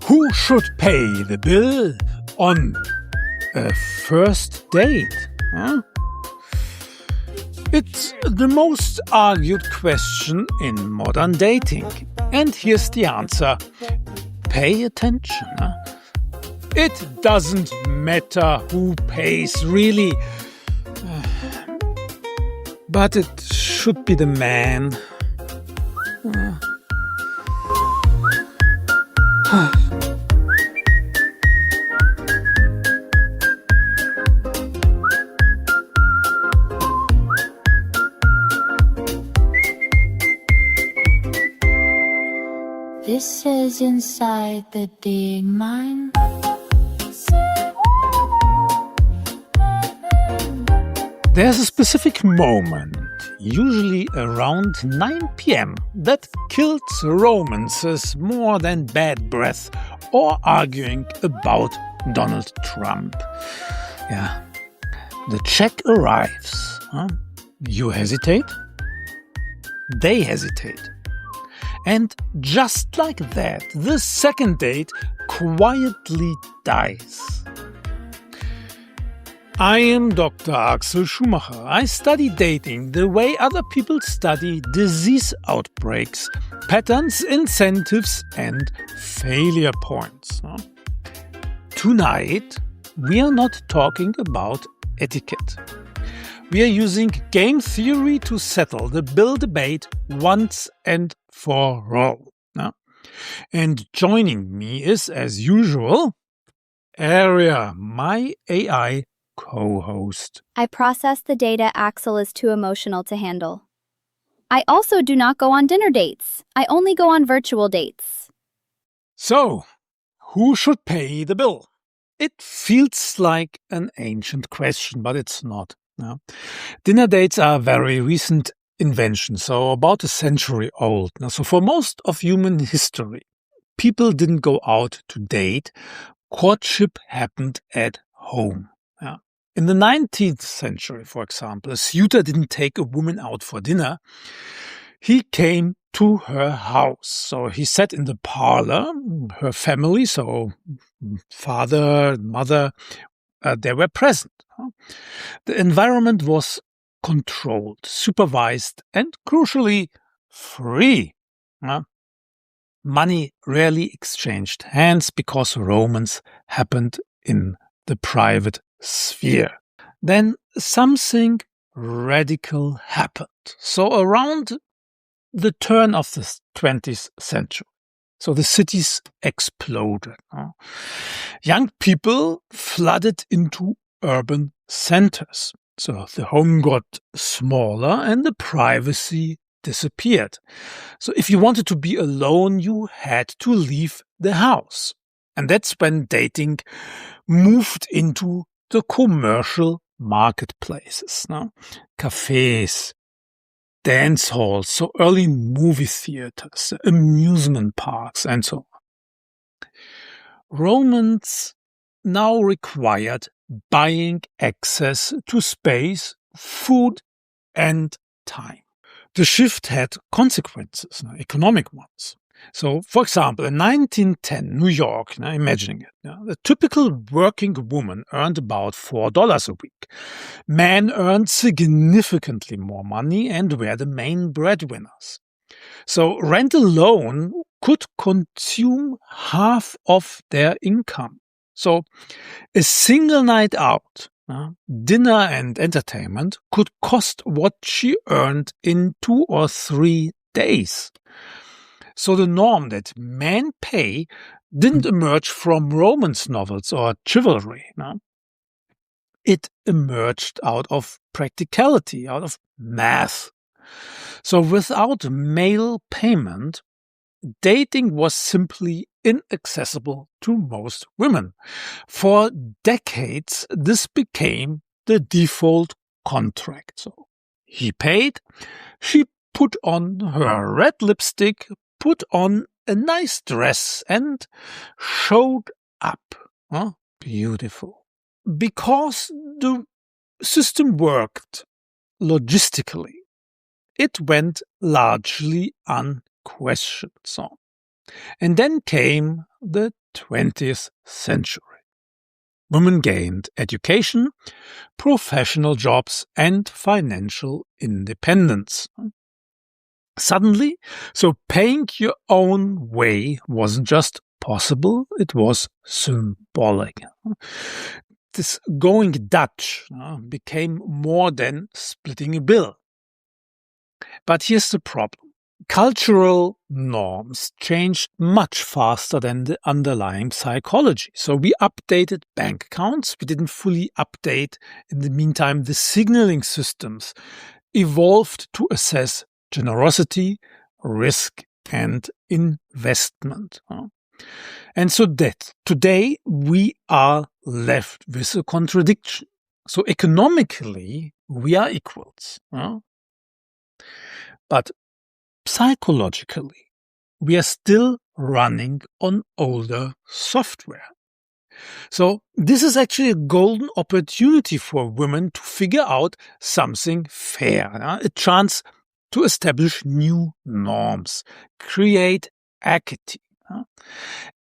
Who should pay the bill on a first date? Huh? It's the most argued question in modern dating. And here's the answer. Pay attention. Huh? It doesn't matter who pays, really. But it should be the man. This is inside the being mind. There's a specific moment, usually around 9 p.m., that kills romances more than bad breath or arguing about Donald Trump. Yeah, the check arrives. Huh? You hesitate? They hesitate. And just like that, the second date quietly dies. I am Dr. Axel Schumacher. I study dating the way other people study disease outbreaks, patterns, incentives, and failure points. Tonight, we are not talking about etiquette. We are using game theory to settle the bill debate once and for all. And joining me is, as usual, Aria, my AI co-host. I process the data Axel is too emotional to handle. I also do not go on dinner dates. I only go on virtual dates. So, who should pay the bill? It feels like an ancient question, but it's not. Dinner dates are a very recent invention, so about a century old. So for most of human history, people didn't go out to date. Courtship happened at home. In the 19th century, for example, a suitor didn't take a woman out for dinner. He came to her house. So he sat in the parlor, her family, so father, mother, they were present. The environment was controlled, supervised, and crucially, free. Money rarely exchanged hands because romance happened in the private sphere. Then something radical happened. So around the turn of the 20th century, so the cities exploded. Young people flooded into urban centers. So the home got smaller and the privacy disappeared. So if you wanted to be alone, you had to leave the house. And that's when dating moved into the commercial marketplaces. Cafes, dance halls, so early movie theaters, amusement parks, and so on. Romance now required buying access to space, food, and time. The shift had consequences, economic ones. So, for example, in 1910, New York, imagining it, the typical working woman earned about $4 a week. Men earned significantly more money and were the main breadwinners. So rent alone could consume half of their income. So a single night out, dinner and entertainment could cost what she earned in 2 or 3 days. So the norm that men pay didn't emerge from romance novels or chivalry. It emerged out of practicality, out of math. So without male payment, dating was simply inaccessible to most women. For decades, this became the default contract. So he paid, she put on her red lipstick, put on a nice dress, and showed up. Beautiful. Because the system worked logistically, it went largely unquestioned. And then came the 20th century. Women gained education, professional jobs, and financial independence. Suddenly, so paying your own way wasn't just possible, it was symbolic. This going Dutch became more than splitting a bill. But here's the problem. Cultural norms changed much faster than the underlying psychology. So we updated bank accounts. We didn't fully update, in the meantime, the signaling systems evolved to assess generosity, risk, and investment. And so that today we are left with a contradiction. So economically, we are equals. But psychologically, we are still running on older software. So this is actually a golden opportunity for women to figure out something fair, a chance to establish new norms, create equity.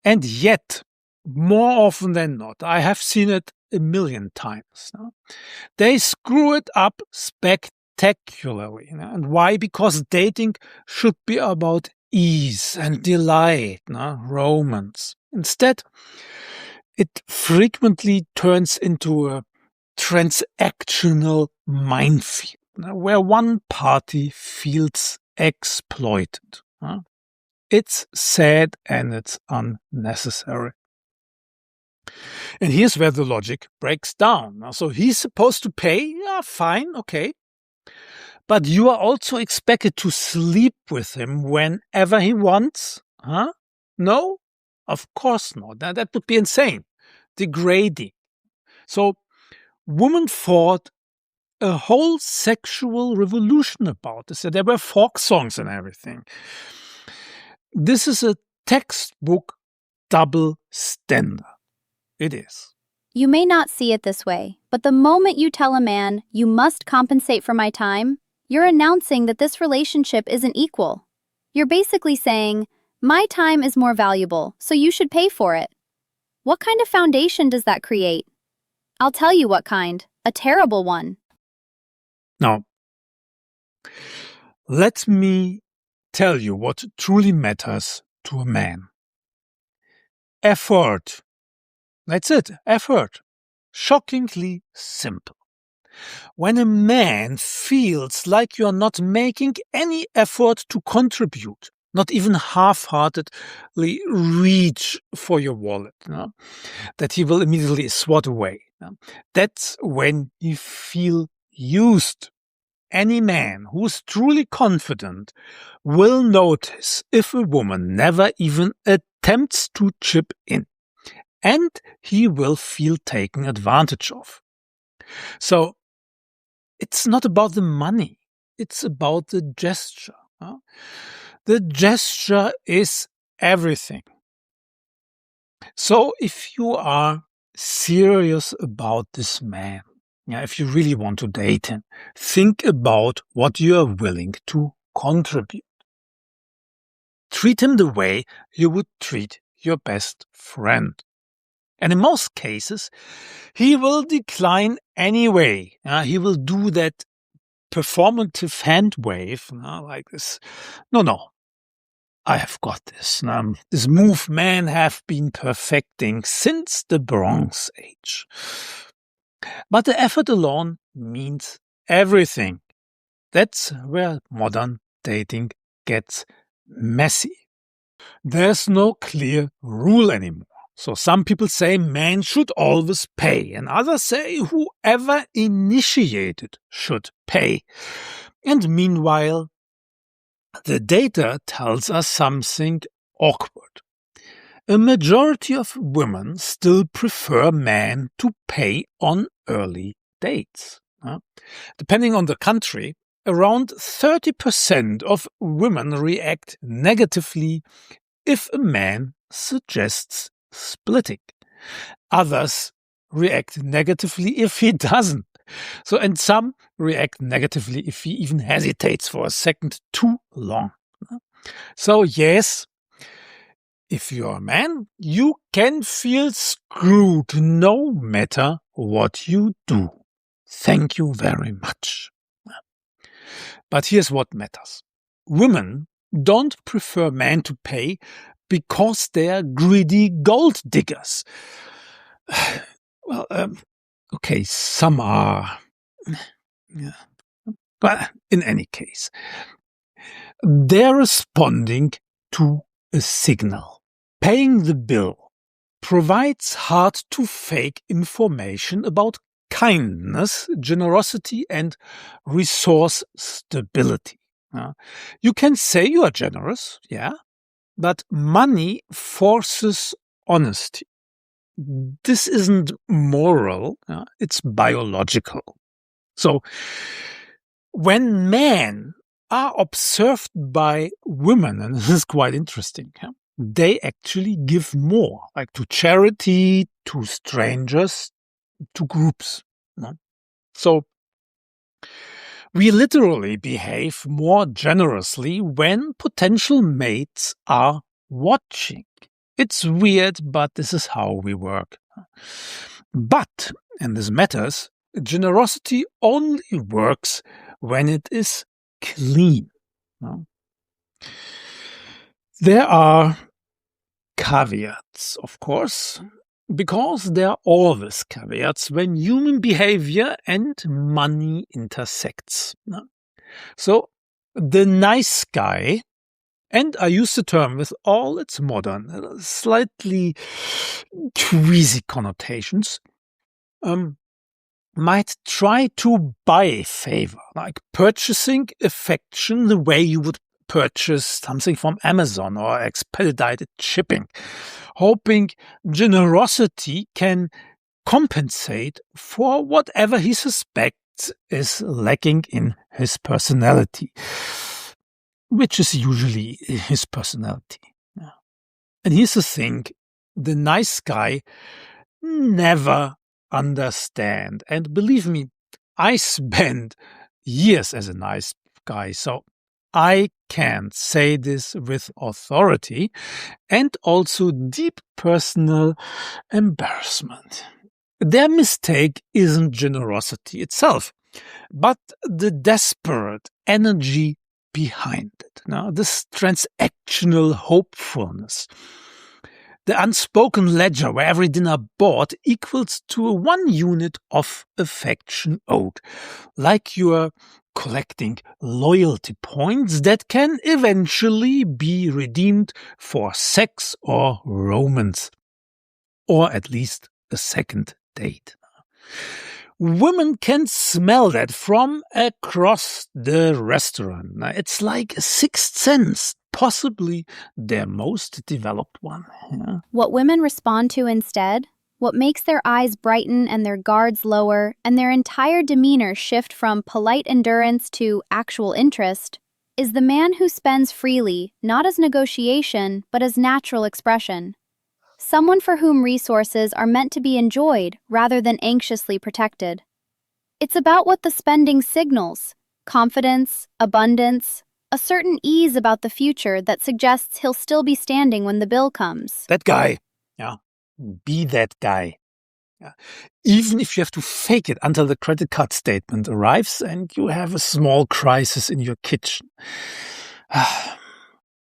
And yet, more often than not, I have seen it a million times, they screw it up spectacularly. And why? Because dating should be about ease and delight, romance. Instead, it frequently turns into a transactional minefield where one party feels exploited. It's sad and it's unnecessary. And here's where the logic breaks down. So he's supposed to pay? Yeah, fine, okay. But you are also expected to sleep with him whenever he wants? No? Of course not. That would be insane. Degrading. So women fought a whole sexual revolution about this. There were folk songs and everything. This is a textbook double standard. It is. You may not see it this way, but the moment you tell a man, you must compensate for my time, you're announcing that this relationship isn't equal. You're basically saying, my time is more valuable, so you should pay for it. What kind of foundation does that create? I'll tell you what kind. A terrible one. Now, let me tell you what truly matters to a man. Effort. That's it, effort. Shockingly simple. When a man feels like you're not making any effort to contribute, not even half-heartedly reach for your wallet, that he will immediately swat away. That's when you feel used. Any man who's truly confident will notice if a woman never even attempts to chip in, and he will feel taken advantage of. So it's not about the money, it's about the gesture. The gesture is everything. So if you are serious about this man, if you really want to date him, think about what you are willing to contribute. Treat him the way you would treat your best friend. And in most cases, he will decline anyway. He will do that performative hand wave like this. No, I have got this. This move men have been perfecting since the Bronze Age. But the effort alone means everything. That's where modern dating gets messy. There's no clear rule anymore. So some people say men should always pay, and others say whoever initiated should pay. And meanwhile, the data tells us something awkward. A majority of women still prefer men to pay on early dates. Depending on the country, around 30% of women react negatively if a man suggests splitting. Others react negatively if he doesn't. And some react negatively if he even hesitates for a second too long. So yes, if you're a man, you can feel screwed no matter what you do. Thank you very much. But here's what matters. Women don't prefer men to pay because they're greedy gold diggers. Well, okay, some are. Yeah. But in any case, they're responding to a signal. Paying the bill provides hard-to-fake information about kindness, generosity, and resource stability. You can say you are generous, yeah, but money forces honesty. This isn't moral, it's biological. So, when men are observed by women, and this is quite interesting, they actually give more, like to charity, to strangers, to groups. So we literally behave more generously when potential mates are watching. It's weird, but this is how we work. But, and this matters, generosity only works when it is clean. There are caveats, of course, because there are always caveats when human behavior and money intersects. So the nice guy, and I use the term with all its modern, slightly tweezy connotations, might try to buy favor, like purchasing affection the way you would purchase something from Amazon or expedited shipping, hoping generosity can compensate for whatever he suspects is lacking in his personality, which is usually his personality. And here's the thing, the nice guy never understand. And believe me, I spent years as a nice guy, so I can say this with authority and also deep personal embarrassment. Their mistake isn't generosity itself, but the desperate energy behind it. Now, this transactional hopefulness. The unspoken ledger where every dinner bought equals to 1 unit of affection owed, like you're collecting loyalty points that can eventually be redeemed for sex or romance, or at least a second date. Women can smell that from across the restaurant. It's like a sixth sense, possibly their most developed one. Yeah. What women respond to instead, what makes their eyes brighten and their guards lower, and their entire demeanor shift from polite endurance to actual interest, is the man who spends freely, not as negotiation, but as natural expression. Someone for whom resources are meant to be enjoyed rather than anxiously protected. It's about what the spending signals: confidence, abundance, a certain ease about the future that suggests he'll still be standing when the bill comes. That guy. Yeah. Be that guy. Yeah. Even if you have to fake it until the credit card statement arrives and you have a small crisis in your kitchen.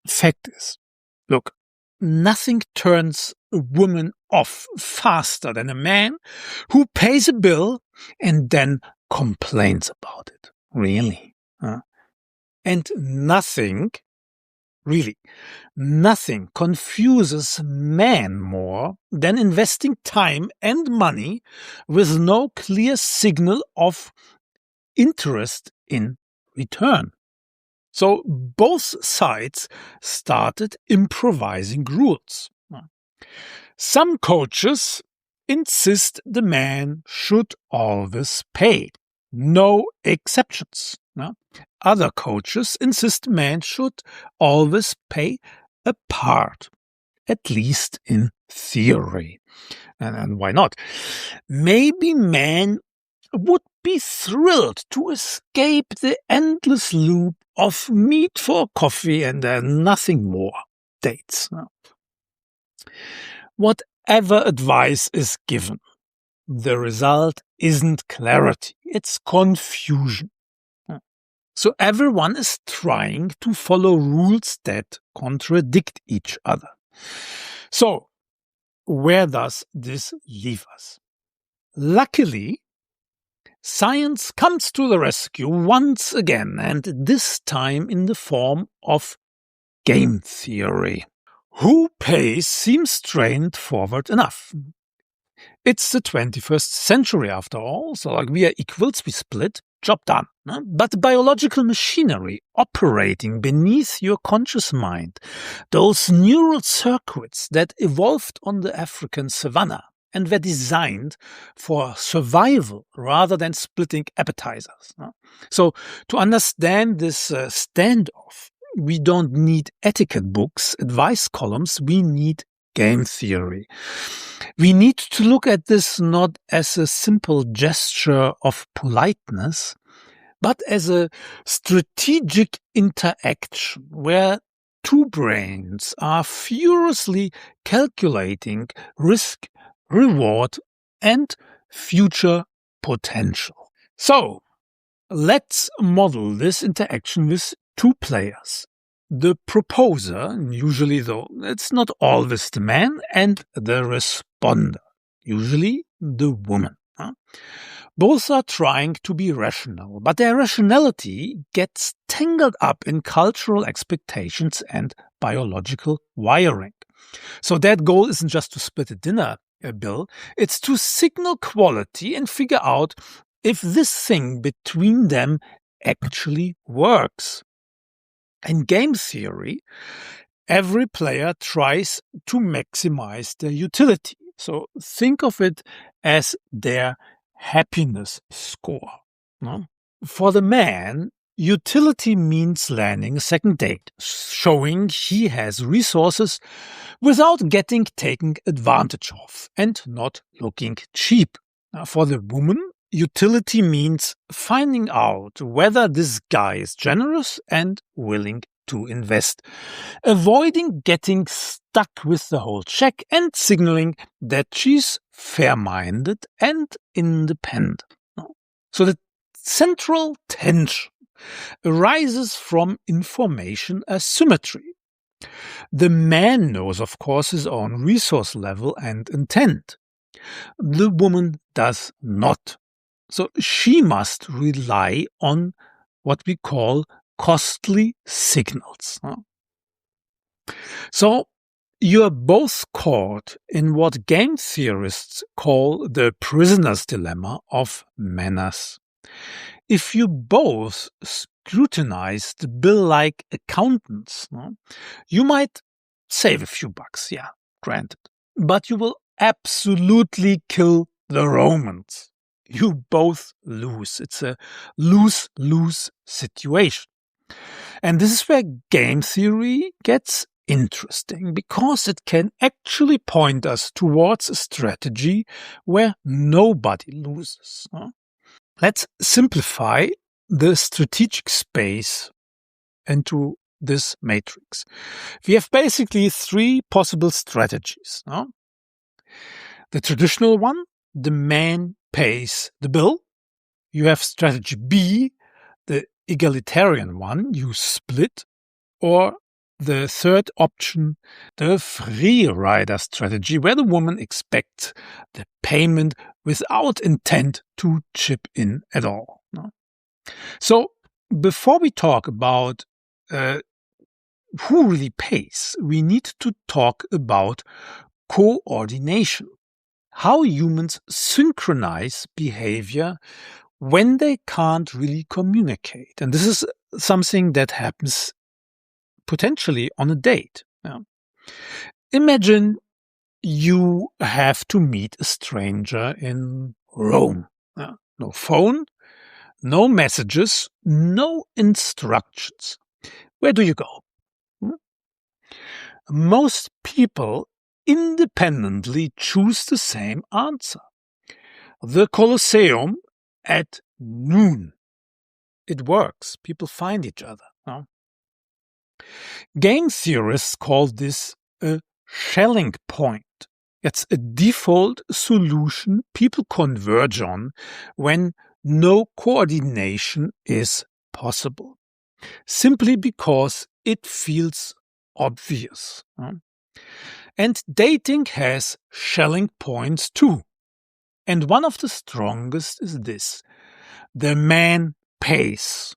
Fact is, look, nothing turns a woman off faster than a man who pays a bill and then complains about it. Really. And nothing, really, nothing confuses men more than investing time and money with no clear signal of interest in return. So both sides started improvising rules. Some coaches insist the man should always pay. No exceptions. Other coaches insist man should always pay a part, at least in theory. And why not? Maybe men would be thrilled to escape the endless loop of meet for coffee and nothing more dates. Whatever advice is given, the result isn't clarity, it's confusion. So everyone is trying to follow rules that contradict each other. So, where does this leave us? Luckily, science comes to the rescue once again, and this time in the form of game theory. Who pays seems trained forward enough. It's the 21st century after all, so we are equals, we split, job done. But biological machinery operating beneath your conscious mind, those neural circuits that evolved on the African savanna and were designed for survival rather than splitting appetizers. So to understand this standoff, we don't need etiquette books, advice columns, we need game theory. We need to look at this not as a simple gesture of politeness, but as a strategic interaction where two brains are furiously calculating risk, reward, and future potential. So, let's model this interaction with two players. The proposer, usually though it's not always the man, and the responder, usually the woman. Both are trying to be rational, but their rationality gets tangled up in cultural expectations and biological wiring. So that goal isn't just to split a dinner bill, it's to signal quality and figure out if this thing between them actually works. In game theory, every player tries to maximize their utility. So think of it as their happiness score. No? For the man, utility means landing a second date, showing he has resources without getting taken advantage of and not looking cheap. For the woman, utility means finding out whether this guy is generous and willing to invest, avoiding getting stuck with the whole check and signaling that she's fair-minded and independent. So the central tension arises from information asymmetry. The man knows, of course, his own resource level and intent. The woman does not. So she must rely on what we call costly signals. So you're both caught in what game theorists call the prisoner's dilemma of manners. If you both scrutinize the bill like accountants, you might save a few bucks, yeah, granted, but you will absolutely kill the romance. You both lose. It's a lose-lose situation. And this is where game theory gets interesting, because it can actually point us towards a strategy where nobody loses. Let's simplify the strategic space into this matrix. We have basically three possible strategies. The traditional one, the man pays the bill. You have strategy B, the egalitarian one, you split. Or the third option, the free rider strategy, where the woman expects the payment without intent to chip in at all. So before we talk about who really pays, we need to talk about coordination. How humans synchronize behavior when they can't really communicate. And this is something that happens potentially on a date. Imagine you have to meet a stranger in Rome. No phone, no messages, no instructions. Where do you go? Most people independently choose the same answer. The Colosseum at noon. It works. People find each other. Game theorists call this a Schelling point. It's a default solution people converge on when no coordination is possible, simply because it feels obvious. And dating has Schelling points too. And one of the strongest is this: the man pays.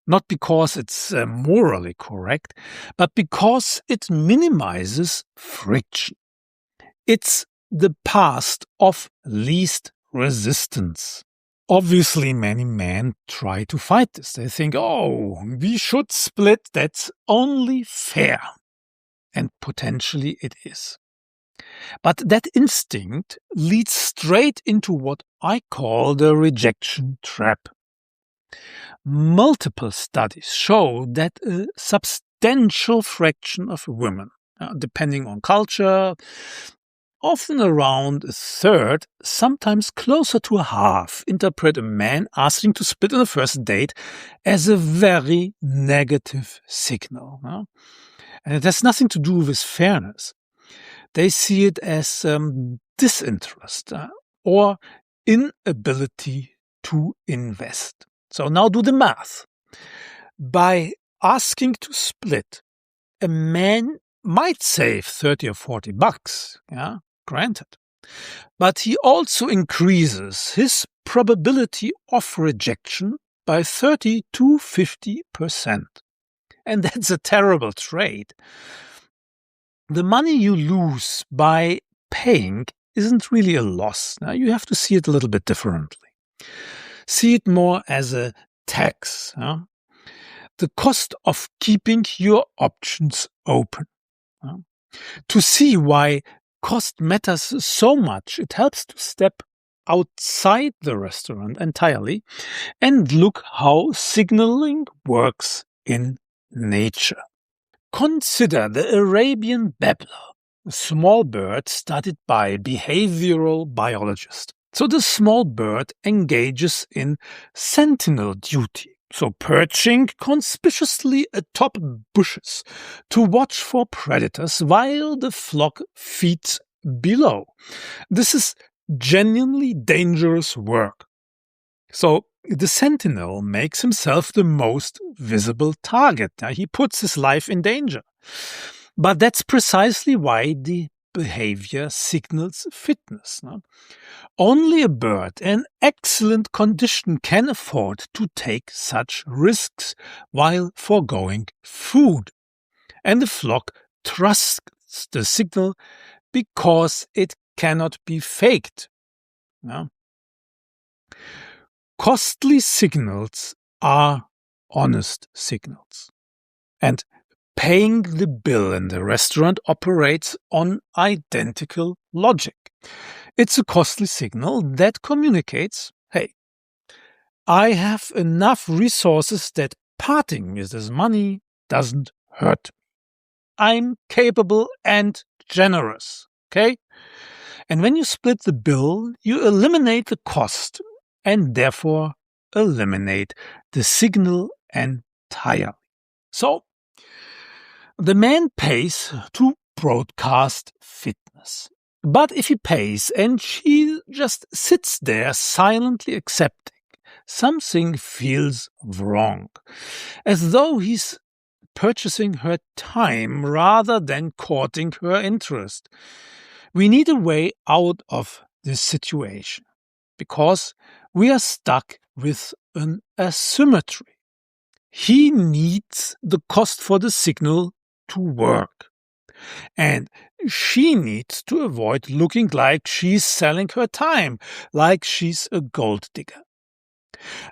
Not because it's morally correct, but because it minimizes friction. It's the path of least resistance. Obviously, many men try to fight this. They think, oh, we should split, that's only fair. And potentially it is. But that instinct leads straight into what I call the rejection trap. Multiple studies show that a substantial fraction of women, depending on culture, often around a third, sometimes closer to a half, interpret a man asking to split on a first date as a very negative signal. And it has nothing to do with fairness. They see it as disinterest or inability to invest. So now do the math. By asking to split, a man might save 30 or 40 bucks, granted. But he also increases his probability of rejection by 30 to 50%. And that's a terrible trade. The money you lose by paying isn't really a loss. Now you have to see it a little bit differently. See it more as a tax. The cost of keeping your options open. To see why cost matters so much, it helps to step outside the restaurant entirely and look how signaling works in nature. Consider the Arabian babbler, a small bird studied by behavioral biologists. So the small bird engages in sentinel duty, so perching conspicuously atop bushes to watch for predators while the flock feeds below. This is genuinely dangerous work. So the sentinel makes himself the most visible target. Now, he puts his life in danger. But that's precisely why the behavior signals fitness. Only a bird in excellent condition can afford to take such risks while foregoing food. And the flock trusts the signal because it cannot be faked. Costly signals are honest signals. And paying the bill in the restaurant operates on identical logic. It's a costly signal that communicates, hey, I have enough resources that parting with this money doesn't hurt me. I'm capable and generous, okay? And when you split the bill, you eliminate the cost and therefore eliminate the signal entirely. So, the man pays to broadcast fitness. But if he pays and she just sits there silently accepting, something feels wrong. As though he's purchasing her time rather than courting her interest. We need a way out of this situation because we are stuck with an asymmetry. He needs the cost for the signal to work. And she needs to avoid looking like she's selling her time, like she's a gold digger.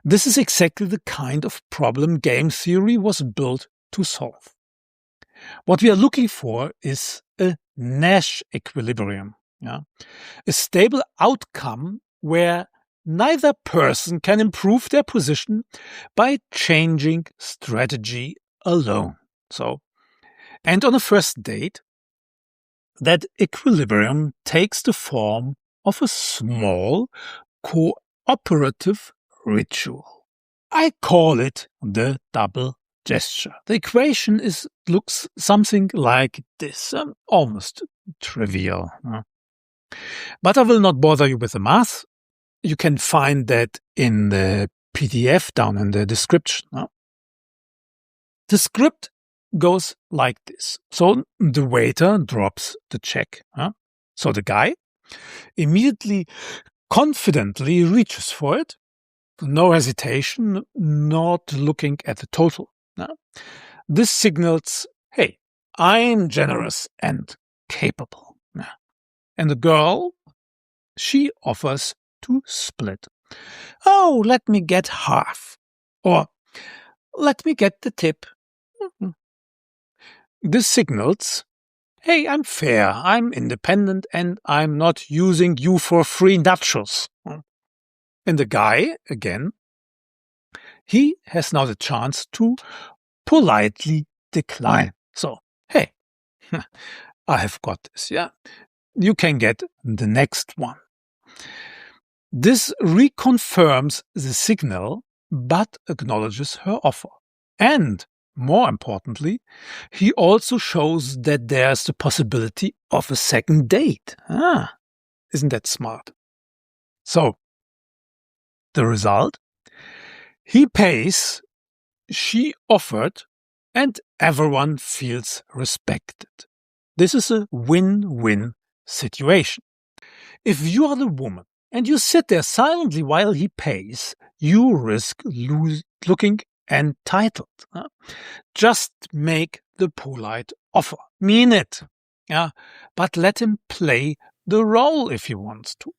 This is exactly the kind of problem game theory was built to solve. What we are looking for is a Nash equilibrium, a stable outcome where neither person can improve their position by changing strategy alone. And on a first date, that equilibrium takes the form of a small cooperative ritual. I call it the double gesture. The equation looks something like this, almost trivial. But I will not bother you with the math. You can find that in the PDF down in the description. The script goes like this. So the waiter drops the check. So the guy immediately, confidently reaches for it. No hesitation, not looking at the total. This signals, hey, I'm generous and capable. And the girl, she offers to split. Oh, let me get half. Or let me get the tip. This signals, hey, I'm fair, I'm independent, and I'm not using you for free nachos. And the guy, again, he has now the chance to politely decline. So, hey, I have got this, yeah? You can get the next one. This reconfirms the signal, but acknowledges her offer. And, more importantly, he also shows that there's the possibility of a second date. Isn't that smart? So, the result? He pays, she offered, and everyone feels respected. This is a win-win situation. If you are the woman and you sit there silently while he pays, you risk looking entitled. Just make the polite offer. Mean it. But let him play the role if he wants to.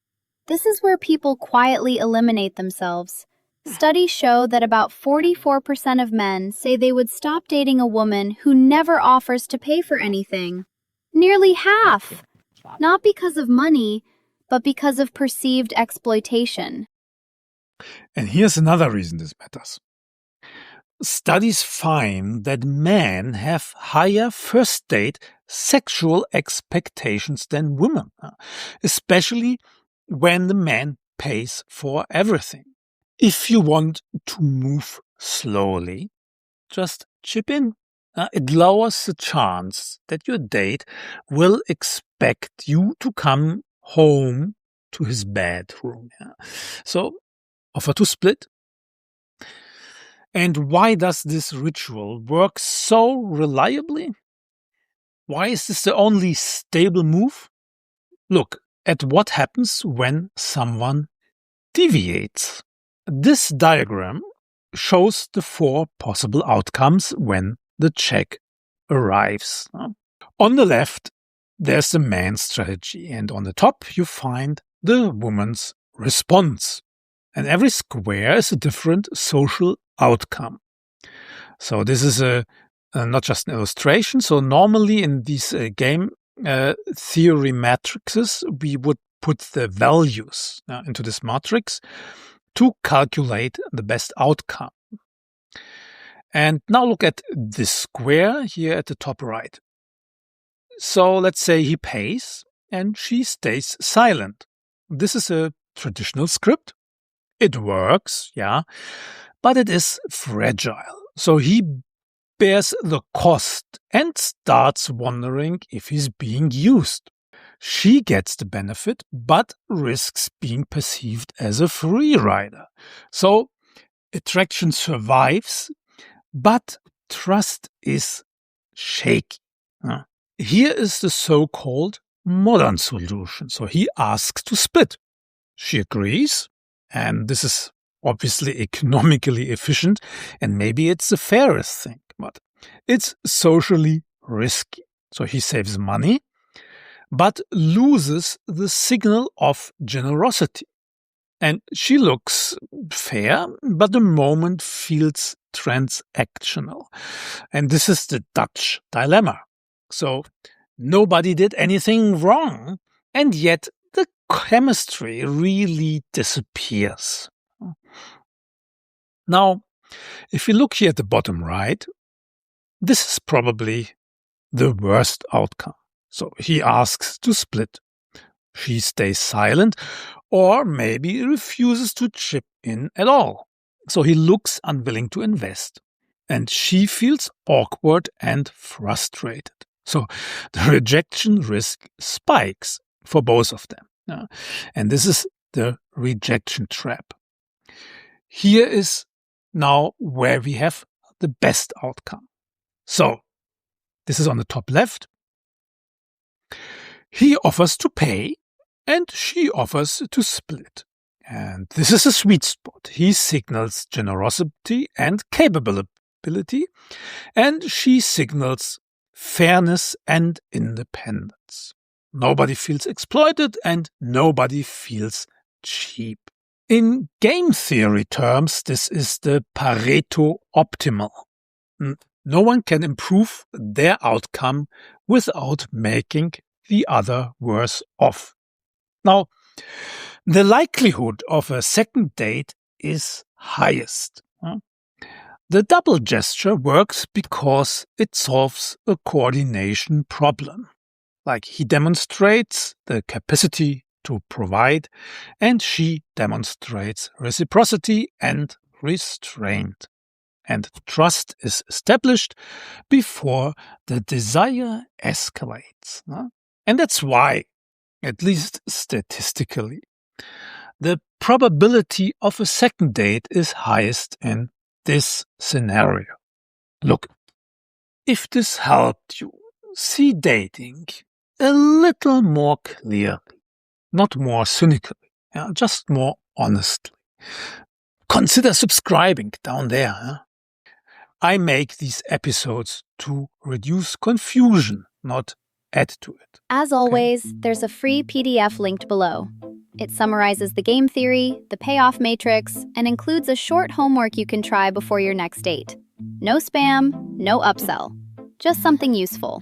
This is where people quietly eliminate themselves. Studies show that about 44% of men say they would stop dating a woman who never offers to pay for anything. Nearly half. Not because of money, but because of perceived exploitation. And here's another reason this matters. Studies find that men have higher first date sexual expectations than women, especially when the man pays for everything. If you want to move slowly, just chip in. It lowers the chance that your date will expect you to come home to his bedroom. So, offer to split. And why does this ritual work so reliably? Why is this the only stable move? Look at what happens when someone deviates. This diagram shows the 4 possible outcomes when the check arrives. On the left, there's the man's strategy, and on the top, you find the woman's response. And every square is a different social outcome. So this is not just an illustration. So normally in these game theory matrices, we would put the values into this matrix to calculate the best outcome. And now look at this square here at the top right. So let's say he pays and she stays silent. This is a traditional script. It works, but it is fragile. So he bears the cost and starts wondering if he's being used. She gets the benefit, but risks being perceived as a free rider. So attraction survives, but trust is shaky. Here is the so-called modern solution. So he asks to split. She agrees, and this is obviously economically efficient, and maybe it's the fairest thing, but it's socially risky. So he saves money, but loses the signal of generosity. And she looks fair, but the moment feels transactional. And this is the Dutch dilemma. So nobody did anything wrong, and yet the chemistry really disappears. Now, if you look here at the bottom right, this is probably the worst outcome. So he asks to split. She stays silent or maybe refuses to chip in at all. So he looks unwilling to invest. And she feels awkward and frustrated. So the rejection risk spikes for both of them. And this is the rejection trap. Here is now where we have the best outcome. So this is on the top left. He offers to pay and she offers to split. And this is a sweet spot. He signals generosity and capability, and she signals fairness and independence. Nobody feels exploited and nobody feels cheap. In game theory terms, this is the Pareto optimal. No one can improve their outcome without making the other worse off. Now, the likelihood of a second date is highest. The double gesture works because it solves a coordination problem. Like he demonstrates the capacity to provide and she demonstrates reciprocity and restraint. And trust is established before the desire escalates. And that's why, at least statistically, the probability of a second date is highest in this scenario. Look, if this helped you see dating a little more clearly, not more cynically, just more honestly, consider subscribing down there. I make these episodes to reduce confusion, not add to it. As always, there's a free PDF linked below. It summarizes the game theory, the payoff matrix, and includes a short homework you can try before your next date. No spam, no upsell. Just something useful.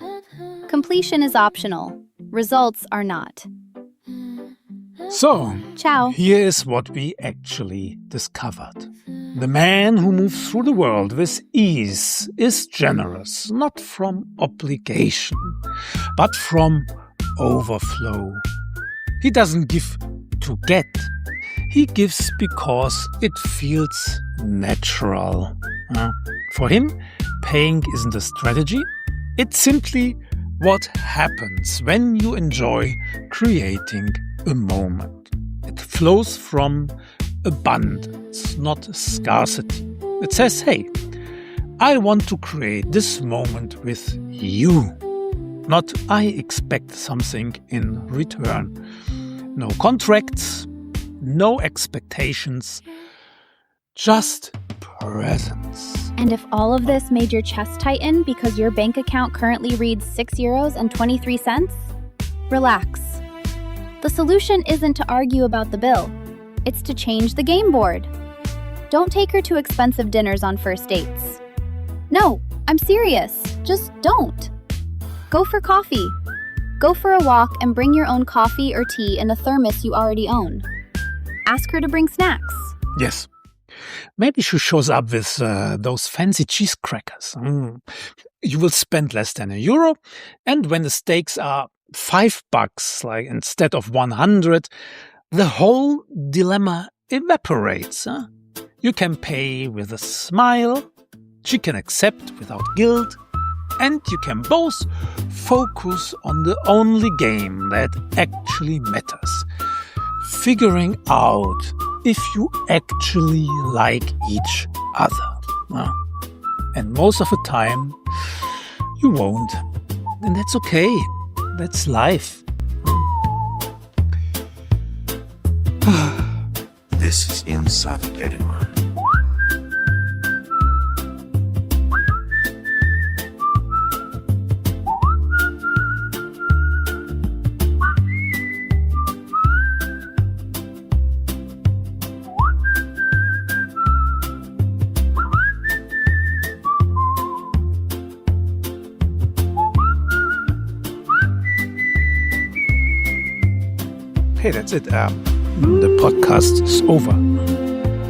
Completion is optional. Results are not. So, Ciao. Here is what we actually discovered. The man who moves through the world with ease is generous, not from obligation, but from overflow. He doesn't give to get. He gives because it feels natural. For him, paying isn't a strategy. It's simply what happens when you enjoy creating a moment. It flows from abundance, not scarcity. It says, hey, I want to create this moment with you. Not I expect something in return. No contracts, no expectations, just presence. And if all of this made your chest tighten because your bank account currently reads €6.23, relax. The solution isn't to argue about the bill. It's to change the game board. Don't take her to expensive dinners on first dates. No, I'm serious. Just don't. Go for coffee. Go for a walk and bring your own coffee or tea in a thermos you already own. Ask her to bring snacks. Yes. Maybe she shows up with those fancy cheese crackers. You will spend less than €1, and when the stakes are $5, like instead of 100, the whole dilemma evaporates. You can pay with a smile, she can accept without guilt, and you can both focus on the only game that actually matters. Figuring out if you actually like each other. And most of the time, you won't. And that's okay. That's life. This is Untitled. Hey, that's it. The podcast is over.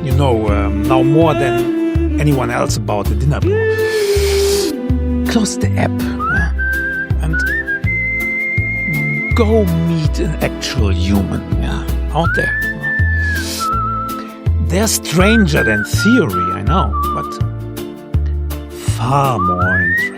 You know now more than anyone else about the dinner bro. Close the app and go meet an actual human out there. They're stranger than theory, I know, but far more interesting.